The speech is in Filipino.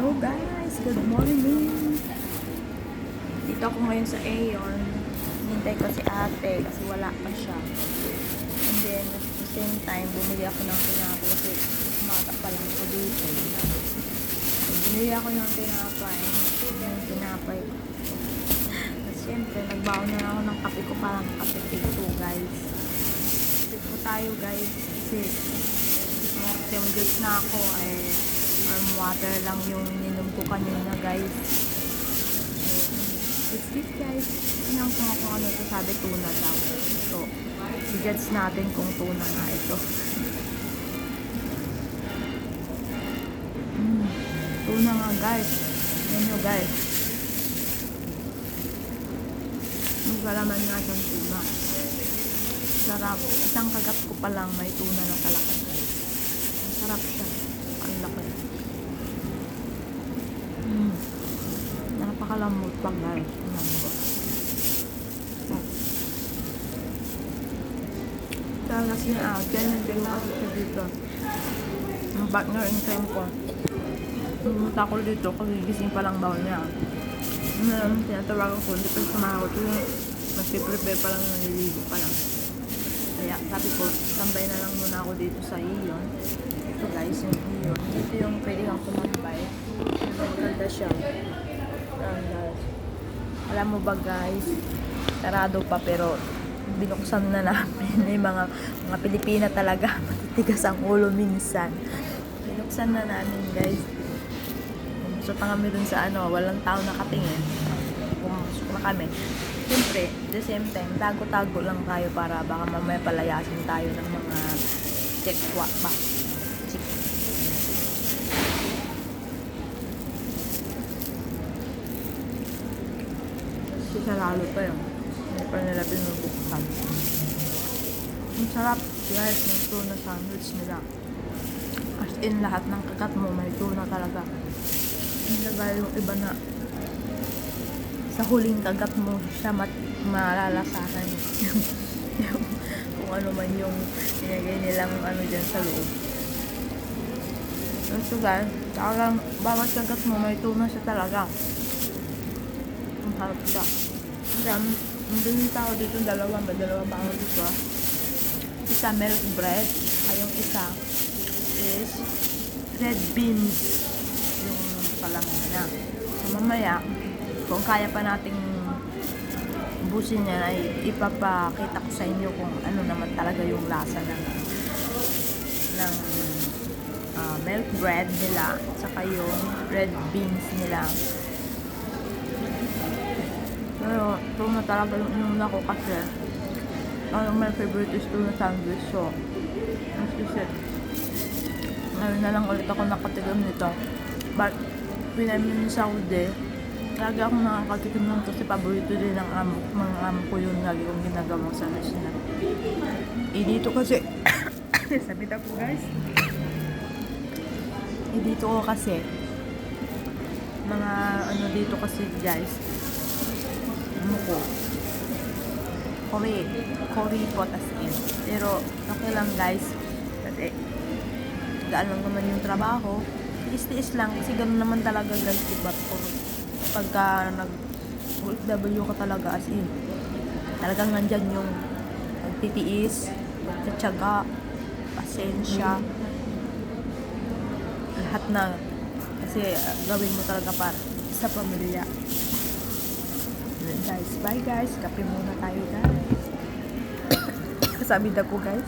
Hello guys, good morning. Dito ako ngayon sa Aeon. Hintay ko si ate kasi wala pa siya. And then at the same time, bumili ako ng tinapay kasi umaga pa lang ako dito. Bumili ako ng tinapay. Yung tinapay. At syempre, nagbaon na ako ng kape ko, parang kape ito guys. Kape po tayo guys kasi yung goods na ako water lang yung ininom ko kanina guys. So, it's it guys. Tingnan ko kung ano ito, sabi tuna daw. So, i-judge natin kung tuna nga ito. Tuna nga guys. Yan nyo guys. Yung kalaman nga siyang tuna. Sarap. Isang kagat ko pa lang may tuna na talaga guys. Ang sarap siya. Ang laki. Napakalamot pa guys. Talas ni Ate, nandito kasi siya dito. Ang partner in crime ko. Pumunta ko dito kasi gising pa lang daw niya. Tinatawagan ko, hindi pa sumahot. Magpiprepare pa lang, naliligo pa lang. Kaya sabi ko, tambay na lang muna ako dito sa Aeon. Ito guys, yung Aeon. Dito yung pwede kang tumambay. Maganda siya. Alam mo ba guys, sarado pa pero binuksan na namin. May mga Pilipina talaga, matitigas ang ulo minsan. Binuksan na namin guys. Pumusok pa kami dun sa walang tao nakatingin. Pumusok na kami. Siyempre, at the same time, tago-tago lang tayo para baka mamaya palayasin tayo ng mga check-wa ba. Saralo pa yun. Hindi pa nila binubuksan. Ang sarap guys ng tuna sandwich nila. As in, lahat ng kagat mo may tuna talaga. Hindi ba yung iba na sa huling kagat mo siya malalasahan. Kung ano man yung sinagay nilang dyan sa loob. So guys, talagang bawat kagat mo may tuna siya talaga. Ang harap siya. Nandun yung tao dito, dalawa ba ako dito. Isa milk bread, ay yung isa is red beans yung palaman niya. So mamaya, kung kaya pa nating ubusin yan, ay ipapakita ko sa inyo kung ano naman talaga yung lasa ng milk bread nila, saka yung red beans nila. Pero tuna talaga yung inuna ko kasi my favorite is tuna sandwich. So as you said, ngayon na lang ulit ako nakatikim nito. But pinamin sa Saudi, lagi akong nakakatikim nun kasi paborito din ng mga amo ko yun. Lagi kong ginagawang sandwich nila. Dito kasi sabi ko guys, dito ko kasi mga dito kasi guys, ko Cory po as in. Pero okay lang guys kasi gaan lang naman yung trabaho, tiis-tiis lang kasi gano'n naman talaga guys, diba? Pagka nag-OFW ka talaga as in, talagang nandyan yung pagtitiis, pagtsatsaga, pasensya, lahat na kasi gawin mo talaga para sa pamilya. Guys, bye guys, kape muna tayo guys. Sabi na ko guys.